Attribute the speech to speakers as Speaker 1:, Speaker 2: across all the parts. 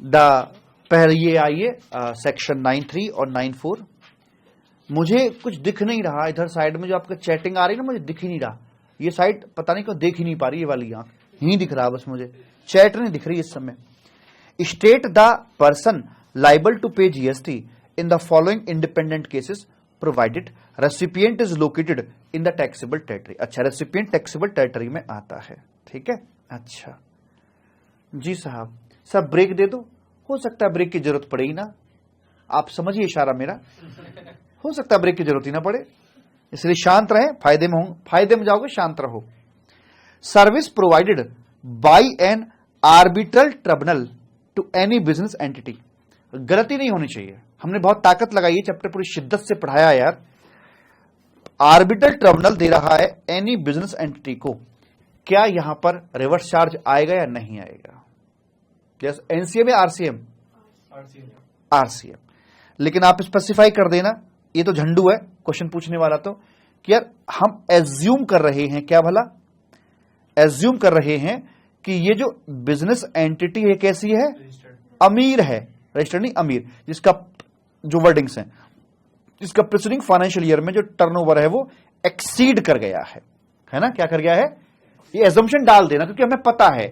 Speaker 1: पहले ये आइए सेक्शन 9(3) और 9(4). मुझे कुछ दिख नहीं रहा इधर साइड में, जो आपका चैटिंग आ रही है ना, मुझे दिख ही नहीं रहा। ये साइड पता नहीं क्यों देख ही नहीं पा रही, ये वाली आंख ही दिख रहा बस, मुझे चैट नहीं दिख रही इस समय। State the person liable to pay GST in the following independent cases provided recipient is located in the taxable territory. अच्छा, रेसिपिएंट टैक्सेबल टेरिटरी में आता है, ठीक है। अच्छा जी साहब, सब ब्रेक दे दो, हो सकता है ब्रेक की जरूरत पड़े ही ना, आप समझिए इशारा मेरा, हो सकता है ब्रेक की जरूरत ही ना पड़े, इसलिए शांत रहे, फायदे में जाओगे, शांत रहो। Service provided by an arbitral tribunal to any business entity. गलती नहीं होनी चाहिए, हमने बहुत ताकत लगाई है, चैप्टर पूरी शिद्दत से पढ़ाया यार। आर्बिट्रल ट्रिब्यूनल दे रहा है एनी बिजनेस एंटिटी को, क्या यहां पर रिवर्स चार्ज आएगा या नहीं आएगा? यस, एनसीएम या आरसीएम? आरसीएम। लेकिन आप स्पेसिफाई कर देना, ये तो झंडू है क्वेश्चन पूछने वाला, तो कि यार हम एज्यूम कर रहे हैं, क्या भला एज्यूम कर रहे हैं कि ये जो बिजनेस एंटिटी है कैसी है? अमीर है, रजिस्टर्ड नहीं अमीर, जिसका जो वर्डिंग्स हैं, जिसका प्रीसीडिंग फाइनेंशियल ईयर में जो टर्नओवर है वो एक्सीड कर गया है ना, क्या कर गया है? ये एजम्पशन डाल देना, क्योंकि हमें पता है,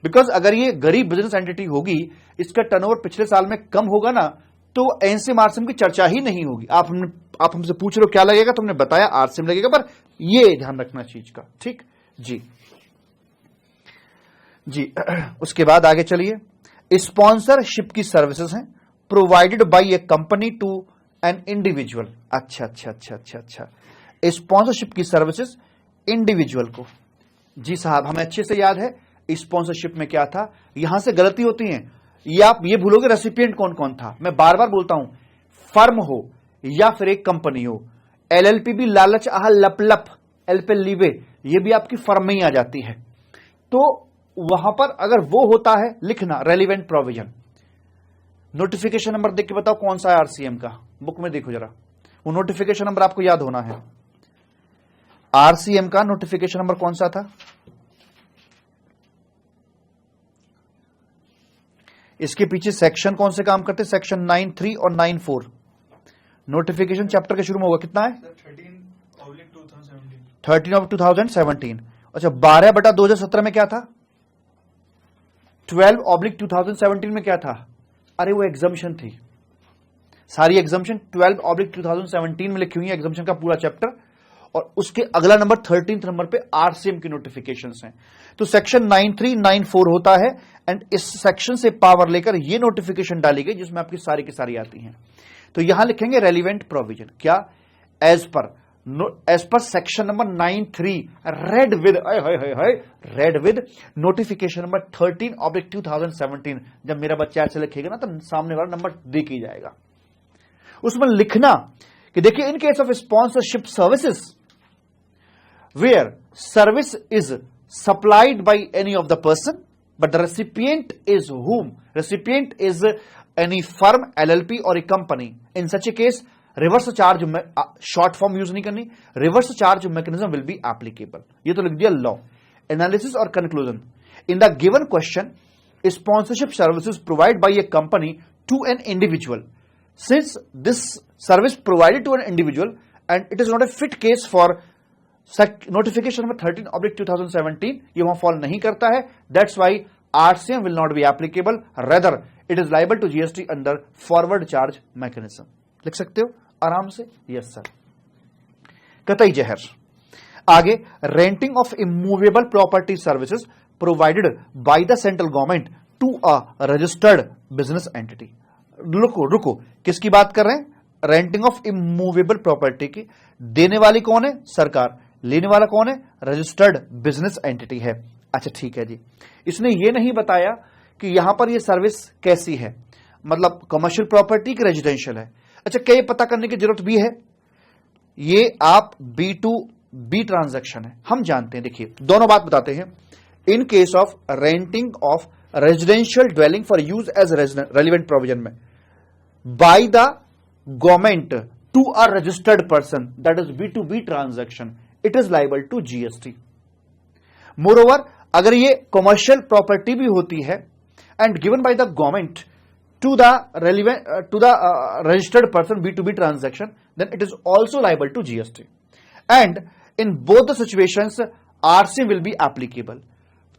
Speaker 1: बिकॉज अगर ये गरीब बिजनेस एंटिटी होगी, इसका टर्नओवर पिछले साल में कम होगा ना, तो एनसीएम आरसीएम की चर्चा ही नहीं होगी। आप हमसे पूछ रहे हो क्या लगेगा, तुमने बताया आरसीएम लगेगा, पर ये ध्यान रखना चीज का, ठीक जी जी। उसके बाद आगे चलिए। स्पॉन्सरशिप की सर्विसेज हैं provided by a company to an individual. अच्छा अच्छा अच्छा अच्छा अच्छा, स्पॉन्सरशिप की सर्विसेज इंडिविजुअल को, जी साहब हमें अच्छे से याद है स्पॉन्सरशिप में क्या था, यहां से गलती होती है, ये आप ये भूलोगे रेसिपिएंट कौन कौन था। मैं बार बार बोलता हूं, फर्म हो या फिर एक कंपनी हो, एलएलपी भी लालच आह लपलप एल पे लीवे, ये भी आपकी फर्म में ही आ जाती है। तो वहां पर अगर वो होता है, लिखना रेलिवेंट प्रोविजन। नोटिफिकेशन नंबर देख के बताओ कौन सा है आरसीएम का, बुक में देखो जरा, वो नोटिफिकेशन नंबर आपको याद होना है। आरसीएम का नोटिफिकेशन नंबर कौन सा था? इसके पीछे सेक्शन कौन से काम करते? सेक्शन 9(3) और 9(4). नोटिफिकेशन चैप्टर के शुरू में होगा, कितना है? 13/2017। अच्छा, 12/2017 में क्या था? 12/2017 में क्या था? अरे वो एग्जम्पशन थी, सारी एग्जम्पशन 12/2017 में लिखी हुई है, एग्जम्पशन का पूरा चैप्टर, और उसके अगला नंबर 13th नंबर पे आरसीएम की नोटिफिकेशंस हैं। तो सेक्शन 9(3), 9(4 होता है, एंड इस सेक्शन से पावर लेकर ये नोटिफिकेशन डाली गई जिसमें आपकी सारी की सारी आती हैं। तो यहां लिखेंगे रेलिवेंट प्रोविजन, क्या? As per section number 9(3) read with notification number 13/2017। जब मेरा बच्चा ऐसे लिखेगा ना, तो सामने वाला नंबर देख ही जाएगा। उसमें लिखना कि देखिए, in case of sponsorship services where service is supplied by any of the person but the recipient is whom? Recipient is any firm, LLP और a company. In such a case reverse charge, short form use नहीं करनी, reverse charge mechanism will be applicable. ये तो लिख दिया law. Analysis और conclusion. In the given question, sponsorship services provide by a company to an individual, since this service provided to an individual and it is not a fit case for notification number 13/2017, ये वहां fall नहीं करता है, that's why RCM will not be applicable, rather it is liable to GST under forward charge mechanism। लिख सकते हो आराम से? Yes sir. कतई जहर। आगे, renting of immovable property services provided by the central government to a registered business entity. रुको, किसकी बात कर रहे हैं? रेंटिंग ऑफ इमूवेबल प्रॉपर्टी की। देने वाली कौन है? सरकार। लेने वाला कौन है? रजिस्टर्ड बिजनेस एंटिटी है। अच्छा ठीक है जी। इसने ये नहीं बताया कि यहां पर ये सर्विस कैसी है, मतलब कमर्शियल प्रॉपर्टी की रेजिडेंशियल है। अच्छा, क्या ये पता करने की जरूरत भी है? ये आप B2B ट्रांजैक्शन है, हम जानते हैं। देखिए, दोनों बात बताते हैं। In case of renting of residential dwelling for use as relevant provision में by the government to a registered person, that is B2B transaction, it is liable to GST. Moreover, अगर ये कमर्शियल प्रॉपर्टी भी होती है, and given by the government to the relevant registered person B2B transaction, then it is also liable to GST. And in both the situations, RCM will be applicable.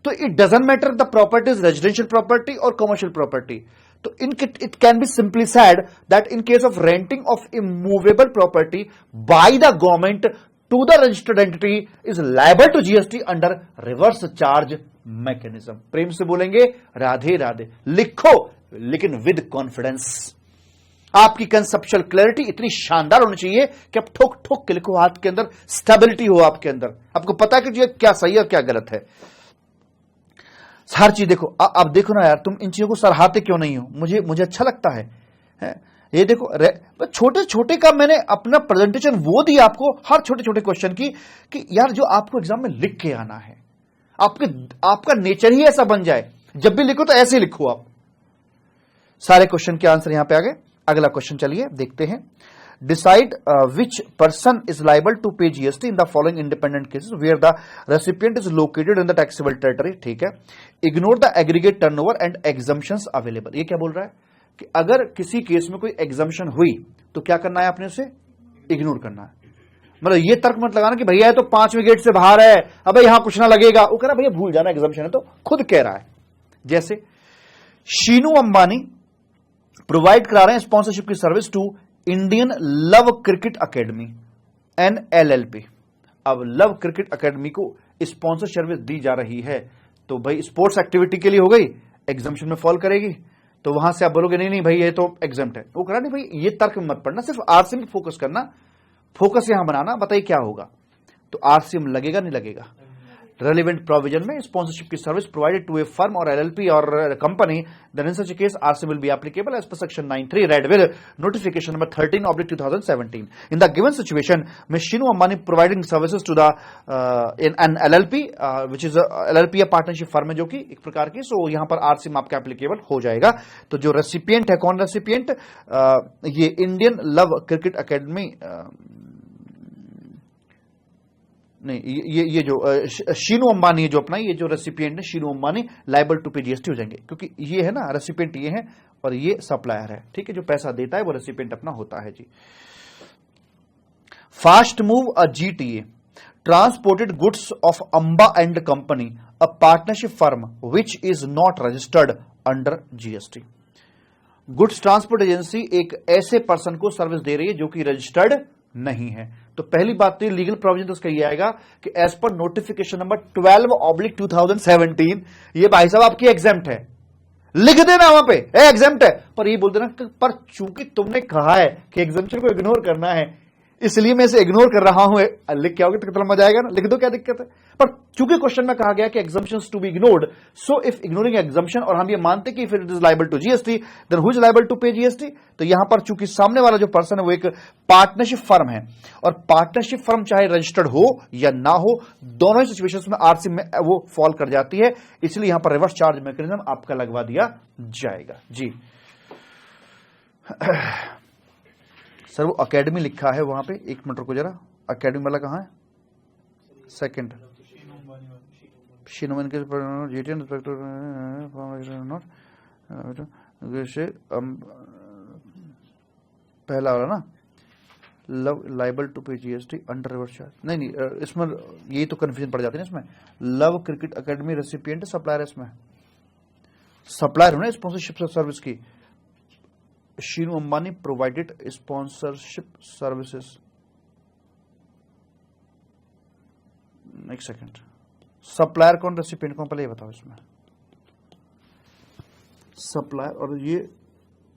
Speaker 1: So it doesn't matter the property is residential property or commercial property. So it can be simply said that in case of renting of immovable property by the government to the registered entity is liable to GST under reverse charge mechanism. प्रेम से बोलेंगे राधे राधे, लिखो लेकिन with confidence. आपकी conceptual clarity इतनी शानदार होनी चाहिए कि आप ठोक ठोक के लिखो, हाथ के अंदर स्टेबिलिटी हो, आपके अंदर आपको पता है कि क्या सही है क्या गलत है। हर चीज देखो। अब देखो ना यार, तुम इन चीजों को सराहते क्यों नहीं हो? मुझे अच्छा लगता है। ये देखो छोटे छोटे का मैंने अपना प्रेजेंटेशन वो दी आपको हर छोटे छोटे क्वेश्चन की कि यार जो आपको एग्जाम में लिख के आना है, आपका नेचर ही ऐसा बन जाए, जब भी लिखो तो ऐसे ही लिखो आप। सारे क्वेश्चन के आंसर यहां पे आ गए। अगला क्वेश्चन चलिए देखते हैं। Decide which person is liable to pay GST in the following independent cases where the recipient is located in the taxable territory. ठीक है। Ignore the aggregate turnover and exemptions available. ये क्या बोल रहा है कि अगर किसी केस में कोई एग्जम्पशन हुई तो क्या करना है, आपने उसे इग्नोर करना है। मतलब ये तर्क मत लगाना कि भैया तो 5वें गेट से बाहर है, अबे यहां कुछ ना लगेगा। वो कह रहा भैया भूल जाना एग्जम्पशन है, तो खुद कह रहा है। जैसे शीनू अंबानी प्रोवाइड करा रहे हैं स्पॉन्सरशिप की service to Indian love cricket academy NLLP। अब लव क्रिकेट अकेडमी को स्पॉन्सर सर्विस दी जा रही है, तो भाई स्पोर्ट्स एक्टिविटी के लिए हो गई, एग्जाम्पशन में फॉल करेगी। तो वहां से आप बोलोगे नहीं नहीं भाई ये तो एग्जम्प्ट है। वो करा नहीं भाई, ये तर्क में मत पढ़ना, सिर्फ आरसीएम पे फोकस करना, फोकस यहां बनाना। बताइए क्या होगा? तो आरसीएम लगेगा नहीं लगेगा? रेलिवेंट प्रोविजन में स्पॉन्सरशिप की service provided to a firm और LLP और company, then in such case RCM will be applicable as per section 93 read with notification number 13/2017। In the given situation में Sheenu Ambani providing services to the an LLP which is LLP partnership firm है जो कि एक प्रकार की, सो यहां पर RCM आपका एप्लीकेबल हो जाएगा। तो जो रेसिपिएंट है, कौन रेसिपिएंट? ये इंडियन लव क्रिकेट अकेडमी नहीं, ये जो शीनू अंबानी जो अपना ये जो रेसिपिएंट है Sheenu Ambani liable to pay GST हो जाएंगे, क्योंकि ये है ना रेसिपिएंट ये है और ये सप्लायर है। ठीक है, जो पैसा देता है वो रेसिपिएंट अपना होता है जी। Fast move a GTA transported goods of Amba and company a partnership firm which is not registered under GST। Goods transport agency एक ऐसे पर्सन को सर्विस दे रही है जो कि रजिस्टर्ड नहीं है। तो पहली बात तो लीगल प्रोविजन तो उसका ये आएगा कि एज पर नोटिफिकेशन नंबर 12/2017 ये भाई साहब आपकी एग्जेम्प्ट है। लिख देना वहां पे एग्जेम्प्ट है, पर ये बोल देना पर चूंकि तुमने कहा है कि एग्जेम्पशन को इग्नोर करना है इसलिए मैं इसे इग्नोर कर रहा हूं। लिख के आओगे तो कितना मजा आएगा ना, लिख दो, क्या दिक्कत है। पर चूंकि क्वेश्चन में कहा गया कि exemptions to be ignored, so if ignoring exemption, और हम ये मानते कि if it is liable to GST then who is liable to pay GST. तो यहां पर चूंकि सामने वाला जो पर्सन है वो एक पार्टनरशिप फर्म है, और पार्टनरशिप फर्म चाहे रजिस्टर्ड हो या ना हो, दोनों ही सिचुएशंस में आरसी में वो फॉल कर जाती है, इसलिए यहां पर रिवर्स चार्ज मैकेनिज्म आपका लगवा दिया जाएगा जी। सर वो अकेडमी लिखा है वहां पे, एक मिनट रुको जरा, अकेडमी वाला कहां है? सेकंड शीनोमन के पहला वाला ना, love liable to pay GST under reverse charge. नहीं इसमें ये तो कंफ्यूजन पड़ जाती है ना इसमें। Love cricket academy recipient supplier है, इसमें सप्लायर है ना स्पॉन्सरशिप सर्विस की। Sheenu Ambani provided sponsorship services. एक सेकेंड, सप्लायर कौन रेसिपिएंट कौन, पहले ये बताओ इसमें। सप्लायर और ये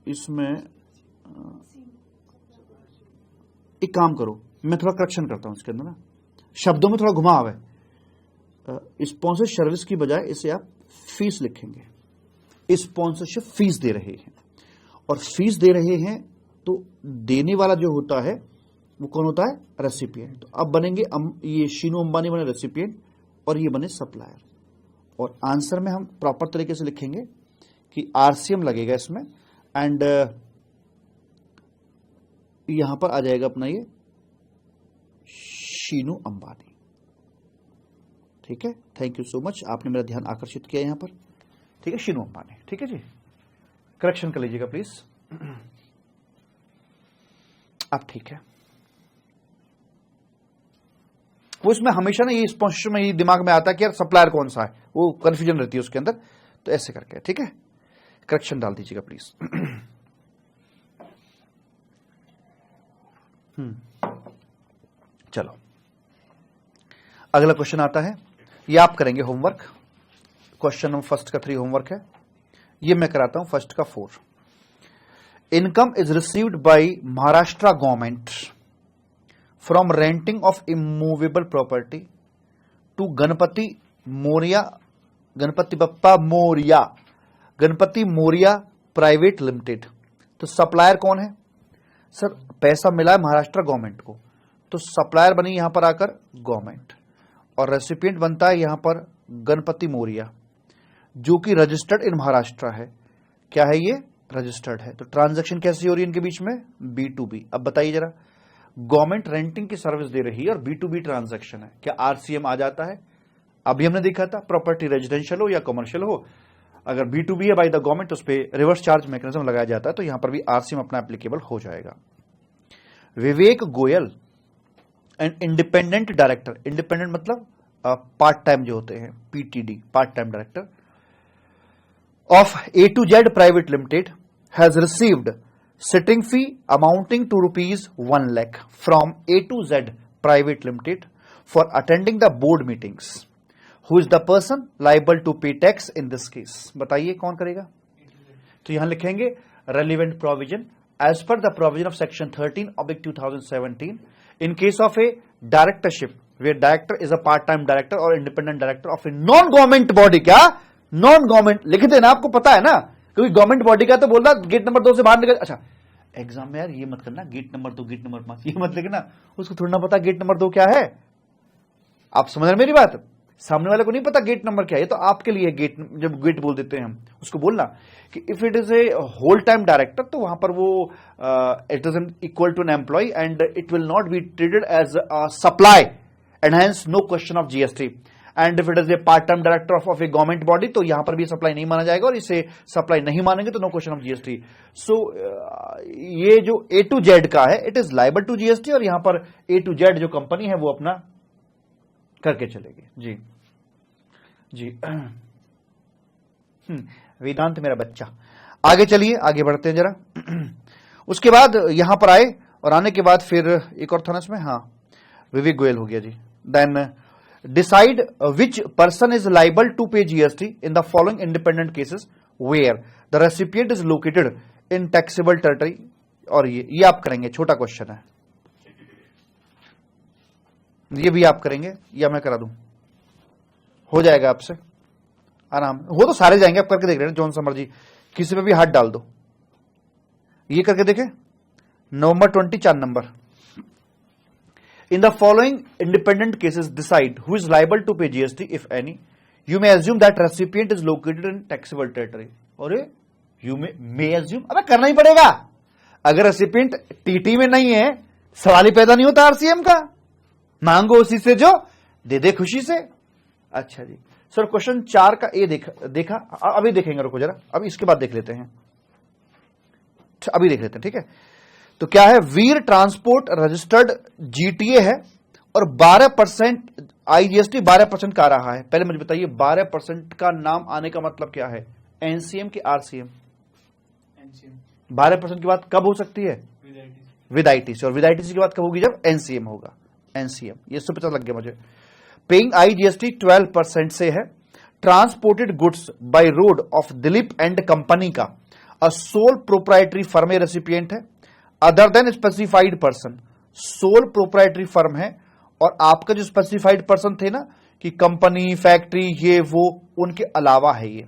Speaker 1: इसमें एक काम करो, मैं थोड़ा करेक्शन करता हूं इसके अंदर ना, शब्दों में थोड़ा घुमाव है। स्पॉन्सर सर्विस की बजाय इसे आप फीस लिखेंगे। स्पॉन्सरशिप फीस दे रहे हैं, और फीस दे रहे हैं तो देने वाला जो होता है वो कौन होता है? रेसिपिएंट। तो अब बनेंगे ये शीनू अंबानी बने रेसिपिएंट और ये बने सप्लायर। और आंसर में हम प्रॉपर तरीके से लिखेंगे कि आरसीएम लगेगा इसमें, एंड यहां पर आ जाएगा अपना ये शीनू अंबानी। ठीक है, थैंक यू सो मच, आपने मेरा ध्यान आकर्षित किया यहां पर। ठीक है, शीनू अंबानी। ठीक है जी, करेक्शन कर लीजिएगा प्लीज। अब ठीक है, वो इसमें हमेशा ना ये स्पॉन्सरशिप में ये दिमाग में आता है कि यार सप्लायर कौन सा है, वो कंफ्यूजन रहती है उसके अंदर, तो ऐसे करके। ठीक है, करेक्शन डाल दीजिएगा प्लीज। चलो अगला क्वेश्चन आता है, ये आप करेंगे होमवर्क। क्वेश्चन नंबर फर्स्ट का 3 होमवर्क है, ये मैं कराता हूं फर्स्ट का 4। Income is received by Maharashtra government from renting of immovable property to Ganpati Morya, Ganpati Bappa Morya, Ganpati Morya private limited. तो सप्लायर कौन है सर? पैसा मिला है महाराष्ट्र गवर्नमेंट को, तो सप्लायर बनी यहां पर आकर गवर्नमेंट, और रेसिपिएंट बनता है यहां पर गणपति मोरिया, जो कि रजिस्टर्ड इन महाराष्ट्र है। क्या है ये? रजिस्टर्ड है। तो ट्रांजैक्शन कैसी हो रही है इनके बीच में? B2B। अब बताइए जरा, गवर्नमेंट रेंटिंग की सर्विस दे रही है और B2B ट्रांजैक्शन है, क्या RCM आ जाता है? अभी हमने देखा था, प्रॉपर्टी रेजिडेंशियल हो या कमर्शियल हो, अगर B2B है बाय द गवर्नमेंट तो उस पर रिवर्स चार्ज मैकेनिज्म लगाया जाता है, तो यहां पर भी RCM अपना एप्लीकेबल हो जाएगा। Vivek Goyal and independent director, independent मतलब पार्ट टाइम जो होते हैं, PTD part time director of A to Z Private Limited has received sitting fee amounting to rupees 1 lakh from A to Z Private Limited for attending the board meetings. Who is the person liable to pay tax in this case? बताइए कौन करेगा? तो यहां लिखेंगे relevant provision as per the provision of section 13/2017 in case of a directorship where director is a part-time director or independent director of a non-government body। क्या? Non government लिख देना, आपको पता है ना, क्योंकि गवर्नमेंट बॉडी का तो बोल रहा गेट नंबर 2 से बाहर निकल। अच्छा, एग्जाम में यार ये मत करना गेट नंबर 2 गेट नंबर 5 ये मत लिखना, उसको थोड़ा ना पता गेट नंबर 2 क्या है। आप समझ रहे मेरी बात? सामने वाले को नहीं पता गेट नंबर क्या है, तो आपके लिए गेट, जब गेट बोल देते हैं हम उसको बोलना कि if it is a whole time director तो वहां पर वो it is equal to an employ and it will not be treated as supply and hence no question of GST। And if it is a part time director of a government body तो यहां पर भी supply नहीं माना जाएगा, और इसे supply नहीं मानेंगे तो no question of GST। So ये जो A to Z का है it is liable to GST, और यहां पर A to Z जो कंपनी है वो अपना करके चलेगी। जी जी वेदांत मेरा बच्चा। आगे चलिए, आगे बढ़ते हैं जरा। उसके बाद यहां पर आए, और आने के बाद फिर एक और था ना इसमें, हाँ विवेक गोयल हो गया जी। Then decide which person is liable to pay GST in the following independent cases where the recipient is located in taxable territory। और ये आप करेंगे, छोटा क्वेश्चन है, ये भी आप करेंगे या मैं करा दूं? हो जाएगा आपसे आराम, हो तो सारे जाएंगे, आप करके देख रहे हैं, जॉन सा मर्जी किसी पे भी हाथ डाल दो। ये करके देखें, नवंबर 20 4 number. In the following independent cases decide who is liable to pay GST if any. You may assume that recipient is located in taxable territory। और you may assume, अबे करना ही पड़ेगा, अगर रेसिपिएंट TT में नहीं है सवाल ही पैदा नहीं होता RCM का, मांगो उसी से जो दे दे खुशी से। अच्छा जी सर, क्वेश्चन 4 का ए देखा अभी देखेंगे, रुको जरा, अभी इसके बाद देख लेते हैं, अभी देख लेते हैं, ठीक है। तो क्या है, वीर ट्रांसपोर्ट रजिस्टर्ड GTA है और 12% IGST 12% का आ रहा है। पहले मुझे बताइए 12% का नाम आने का मतलब क्या है? NCM की RCM? 12% की बात कब हो सकती है? विद ITC, और विद ITC की बात कब होगी? जब NCM होगा। NCM ये सब पता लग गया मुझे। पेइंग IGST 12% से है। Transported goods by road of Dilip and company का a sole proprietary firm recipient है, other than specified person. Sole proprietary firm है, और आपका जो स्पेसिफाइड पर्सन थे ना कि कंपनी फैक्ट्री ये वो, उनके अलावा है ये,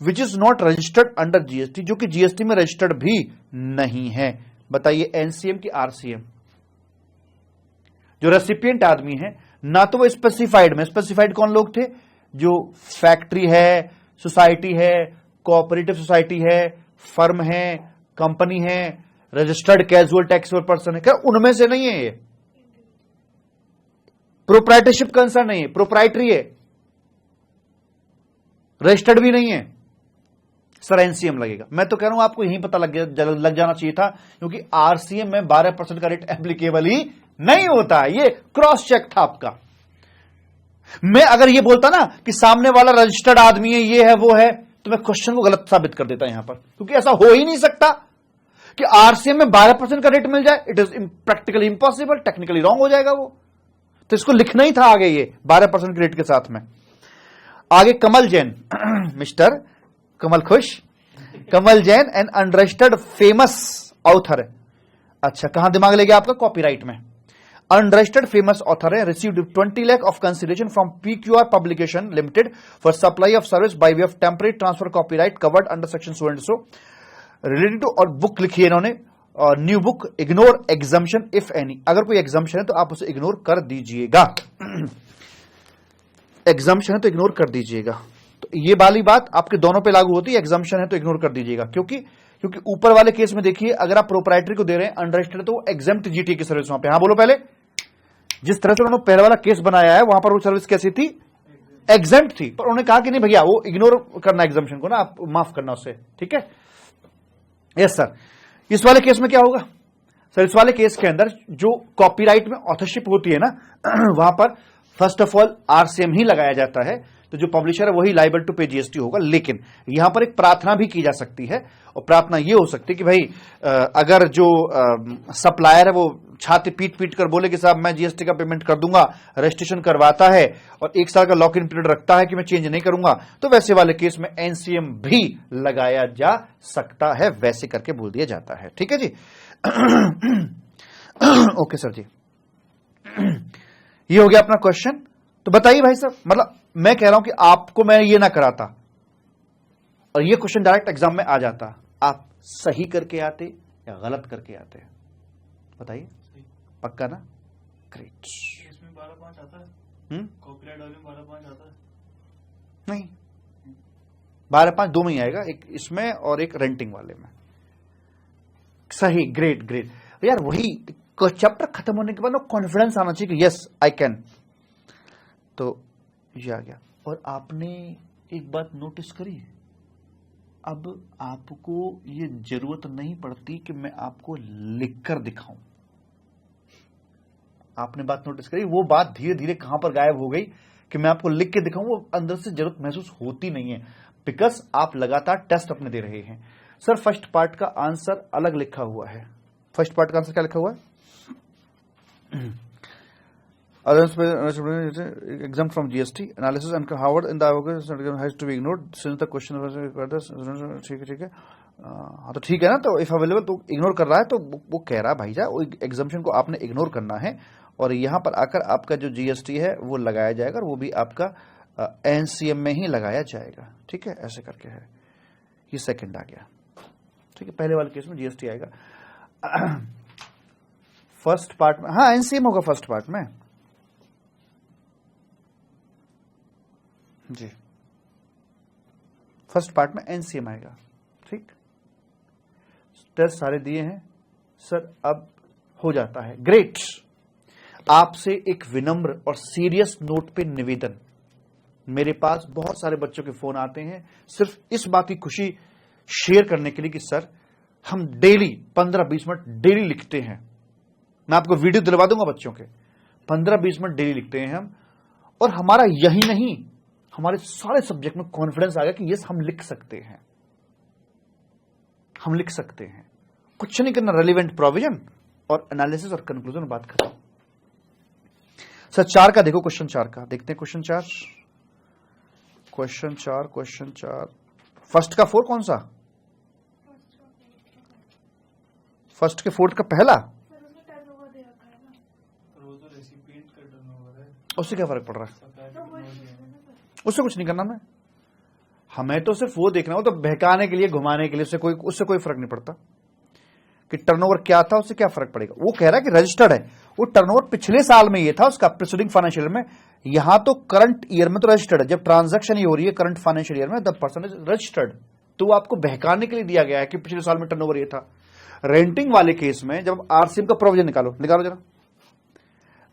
Speaker 1: विच is not registered under GST, जो कि GST में रजिस्टर्ड भी नहीं है। बताइए NCM की RCM? जो रेसिपिएंट आदमी है ना तो वो स्पेसिफाइड में, स्पेसिफाइड कौन लोग थे? जो फैक्ट्री है, सोसाइटी है, कोऑपरेटिव सोसाइटी है, फर्म है, कंपनी है, रजिस्टर्ड कैजुअल टैक्सेबल पर्सन है, क्या उनमें से नहीं है ये? प्रोप्राइटरशिप कंसर्न नहीं है, प्रोप्राइटरी है, रजिस्टर्ड भी नहीं है, सर एनसीएम लगेगा। मैं तो कह रहा हूं आपको यही पता लग जाना चाहिए था, क्योंकि आरसीएम में 12% का रेट एप्लीकेबल ही नहीं होता है। ये क्रॉस चेक था आपका। मैं अगर ये बोलता ना कि सामने वाला रजिस्टर्ड आदमी है, ये है वो है, तो मैं क्वेश्चन को गलत साबित कर देता यहां पर, क्योंकि ऐसा हो ही नहीं सकता कि आरसीएम में 12% का रेट मिल जाए। It is practically impossible, technically wrong हो जाएगा वो। तो इसको लिखना ही था आगे ये 12% के रेट के साथ में। आगे कमल Jain mister Kamal Khush, Kamal Jain an unregistered famous author. अच्छा, कहां दिमाग ले गया आपका? कॉपीराइट में। अनरजिस्टर्ड फेमस ऑथर है, received 20 lakh of consideration from PQR publication limited for supply of service by way of temporary transfer, copyright covered under section so and so related to. और book लिखी है इन्होंने, new book, ignore exemption if any. अगर कोई exemption है तो आप उसे इग्नोर कर दीजिएगा। एग्जम्पशन है तो इग्नोर कर दीजिएगा। तो ये वाली बात आपके दोनों पे लागू होती है, एग्जम्पशन है तो इग्नोर कर दीजिएगा। क्योंकि ऊपर वाले केस में देखिए, अगर आप प्रोप्राइटरी को दे रहे हैं अनरजिस्टर्ड, तो वो एग्जेम्प्ट जीटी की सर्विस वहां पे। हाँ बोलो पहले। जिस तरह से उन्होंने पहले वाला केस बनाया है, वहां पर वो सर्विस कैसी थी? एग्जेम्प्ट थी। पर उन्होंने कहा कि नहीं भैया, वो इग्नोर करना एग्जम्पशन को ना, आप माफ करना उससे, ठीक है? Yes sir. इस वाले केस में क्या होगा सर? इस वाले केस के अंदर जो कॉपीराइट में ऑथरशिप होती है ना, वहां पर फर्स्ट ऑफ ऑल आरसीएम ही लगाया जाता है। तो जो पब्लिशर है वही लाइबल टू पे जीएसटी होगा। लेकिन यहां पर एक प्रार्थना भी की जा सकती है, और प्रार्थना ये हो सकती है कि भाई अगर जो सप्लायर है वो छाती पीट पीट कर बोले कि साहब मैं जीएसटी का पेमेंट कर दूंगा, रजिस्ट्रेशन करवाता है और 1 साल का लॉक इन पीरियड रखता है कि मैं चेंज नहीं करूंगा, तो वैसे वाले केस में एनसीएम भी लगाया जा सकता है। वैसे करके बोल दिया जाता है, ठीक है जी। ओके सर जी, ये हो गया अपना क्वेश्चन। तो बताइए भाई साहब, मतलब मैं कह रहा हूं कि आपको मैं ये ना कराता और ये क्वेश्चन डायरेक्ट एग्जाम में आ जाता, आप सही करके आते या गलत करके आते? बताइए। पक्का ना? ग्रेट।
Speaker 2: इसमें 12.5 आता है? कॉपीराइट वाले में 12.5 आता है?
Speaker 1: नहीं, 12.5 दो में ही आएगा, एक इसमें और एक रेंटिंग वाले में। सही, ग्रेट ग्रेट यार। वही चैप्टर खत्म होने के बाद कॉन्फिडेंस आना चाहिए कि यस आई कैन। तो ये आ गया। और आपने एक बात नोटिस करी, अब आपको ये जरूरत नहीं पड़ती कि मैं आपको लिखकर दिखाऊं। आपने बात नोटिस करी, वो बात धीरे धीरे कहां पर गायब हो गई कि मैं आपको लिख के दिखाऊं। वो अंदर से जरूरत महसूस होती नहीं है, बिकॉज आप लगातार टेस्ट अपने दे रहे हैं। सर फर्स्ट पार्ट का आंसर अलग लिखा हुआ है। फर्स्ट पार्ट का आंसर क्या लिखा हुआ है? exempt from GST analysis and Howard in the has to be ignored since the question was ठीक है। हाँ तो ठीक है ना, तो इफ अवेलेबल तो इग्नोर कर रहा है, तो वो कह रहा है भाई जा वो एग्जाम्पशन को आपने इग्नोर करना है और यहां पर आकर आपका जो जीएसटी है वो लगाया जाएगा, और वो भी आपका एनसीएम में ही लगाया जाएगा, ठीक है? ऐसे करके है। ये सेकंड आ गया, ठीक है? पहले वाले केस में जीएसटी आएगा फर्स्ट पार्ट में। हाँ एनसीएम होगा फर्स्ट पार्ट में जी, फर्स्ट पार्ट में एनसीएम आएगा, ठीक? टेस्ट सारे दिए हैं सर, अब हो जाता है। ग्रेट। आपसे एक विनम्र और सीरियस नोट पे निवेदन, मेरे पास बहुत सारे बच्चों के फोन आते हैं सिर्फ इस बात की खुशी शेयर करने के लिए कि सर हम डेली 15-20 मिनट डेली लिखते हैं। मैं आपको वीडियो दिलवा दूंगा बच्चों के, 15-20 मिनट डेली लिखते हैं हम, और हमारा यही नहीं हमारे सारे सब्जेक्ट में कॉन्फिडेंस आ गया कि यस हम लिख सकते हैं, हम लिख सकते हैं। कुछ नहीं करना, रेलिवेंट प्रोविजन और एनालिसिस और कंक्लूजन, बात खत्म। सर 4 का देखो, क्वेश्चन 4 का देखते हैं। क्वेश्चन 4 फर्स्ट का 4 कौन सा? फर्स्ट के 4 का पहला, उससे क्या फर्क पड़ रहा है? उससे कुछ नहीं करना मैं, हमें तो सिर्फ वो देखना हो, तो बहकाने के लिए घुमाने के लिए उससे कोई फर्क नहीं पड़ता कि टर्नओवर क्या था, उससे क्या फर्क पड़ेगा। वो कह रहा है कि रजिस्टर्ड है, वो टर्नओवर पिछले साल में ये था उसका प्रीसीडिंग फाइनेंशियल ईयर में, यहां तो करंट ईयर में तो रजिस्टर्ड है। जब ट्रांजैक्शन ही हो रही है करंट फाइनेंशियल ईयर में, द पर्सन इज रजिस्टर्ड, तो वो आपको बहकाने के लिए दिया गया है कि पिछले साल में टर्नओवर ये था। रेंटिंग वाले केस में जब आरसीएम का प्रोविजन निकालो जरा,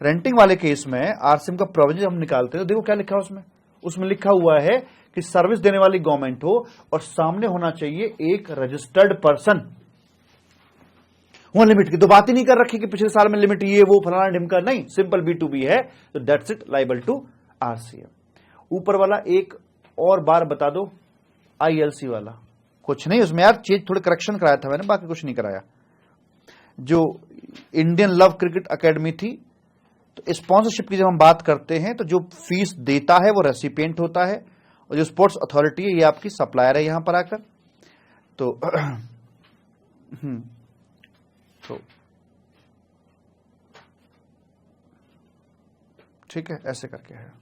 Speaker 1: रेंटिंग वाले केस में आरसीएम का प्रोविजन हम निकालते हैं तो देखो क्या लिखा है उसमें, उसमें लिखा हुआ है कि सर्विस देने वाली गवर्नमेंट हो और सामने होना चाहिए एक रजिस्टर्ड पर्सन। वहां लिमिट की तो बात ही नहीं कर रखी कि पिछले साल में लिमिट ये वो फलाना ढिमका, नहीं, सिंपल B2B है, तो that's it, liable to RCM। ऊपर वाला एक और बार बता दो, ILC वाला कुछ नहीं, उसमें यार चीज थोड़ी करेक्शन कराया था मैंने, बाकी कुछ नहीं कराया। जो इंडियन लव क्रिकेट अकेडमी थी, तो स्पॉन्सरशिप की जब हम बात करते हैं तो जो फीस देता है वो रेसिपिएंट होता है, और जो स्पोर्ट्स अथॉरिटी है ये आपकी सप्लायर है यहां पर आकर। तो तो ठीक है, ऐसे करके है।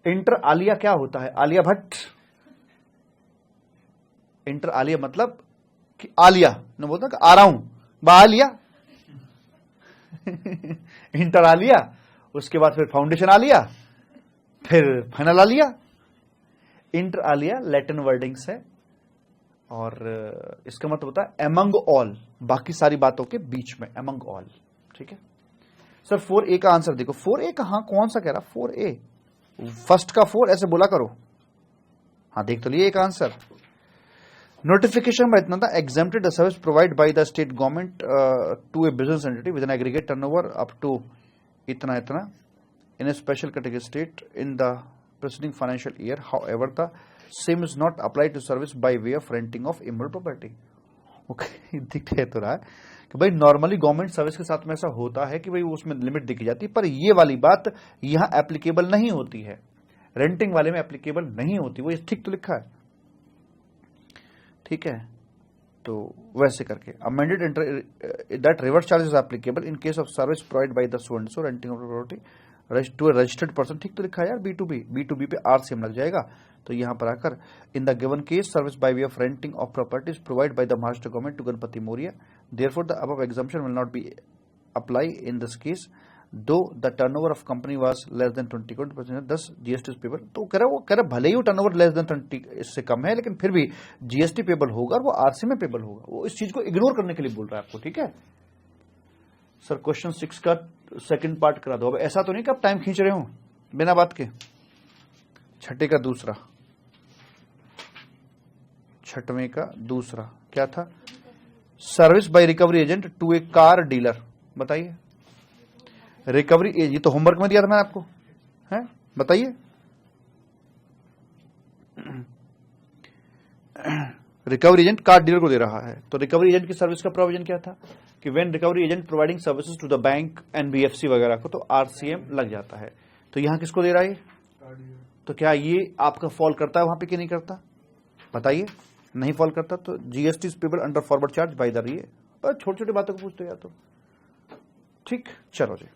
Speaker 1: इंटर आलिया क्या होता है? आलिया भट्ट। इंटर आलिया मतलब कि आलिया न बोलता कि आ रहा हूं आलिया इंटर आलिया, उसके बाद फिर फाउंडेशन आलिया, फिर final Alia. Inter Alia Latin wordings है और इसका मतलब होता है एमंग ऑल, बाकी सारी बातों के बीच में, एमंग ऑल। ठीक है सर, 4A का आंसर देखो। 4A कहां, कौन सा कह रहा? 4A फर्स्ट का 4 ऐसे बोला करो। हाँ देख तो लिए एक आंसर। नोटिफिकेशन में इतना था, exempted the service provide by the state government to a business entity with an aggregate turnover up to इतना इतना in a special category state in the preceding financial year. However, the same is not applied to service by way of renting of immovable property. Okay, दिखते तो रहा है कि भाई normally government service के साथ में ऐसा होता है कि भाई उसमें लिमिट दिखी जाती है, पर ये वाली बात यहां एप्लीकेबल नहीं होती है, रेंटिंग वाले में एप्लीकेबल नहीं होती। वो ठीक तो लिखा है, ठीक है। तो वैसे करके amended that reverse charge is applicable in case of service provide by the so and so renting of property to a registered person. ठीक तो लिखा है यार, B2B पे RCM लग जाएगा। तो यहां पर आकर in the given case service by way of renting of properties provide by the Maharashtra government to Ganpati Maurya, therefore the above exemption will not be apply in this case though the turnover of company was less than 20 crore, 10 GST payable. तो कह रहा भले ही वो turnover less than 20 इससे कम है, लेकिन फिर भी GST पेबल होगा और वो RCM में पेबल होगा। वो इस चीज को इग्नोर करने के लिए बोल रहा है आपको, ठीक है सर। क्वेश्चन 6 का सेकंड पार्ट करा दो। अब ऐसा तो नहीं कि आप टाइम खींच रहे हो बिना बात के। छठे का दूसरा, छठवें का दूसरा क्या था? Service by recovery agent to a car dealer. बताइए रिकवरी एजेंट, ये तो होमवर्क में दिया था मैंने आपको, है बताइए। रिकवरी एजेंट कार डीलर को दे रहा है, तो रिकवरी एजेंट की सर्विस का प्रोविजन क्या था कि when recovery agent providing services to the bank NBFC वगैरह को, तो RCM लग जाता है। तो यहां किसको दे रहा है? तो क्या ये आपका फॉल करता है वहां पे कि नहीं करता? बताइए। नहीं फॉल करता तो GST is payable under forward charge by the रिए। छोटी छोटी बातों को पूछते हो या तो। ठीक, चलो जी।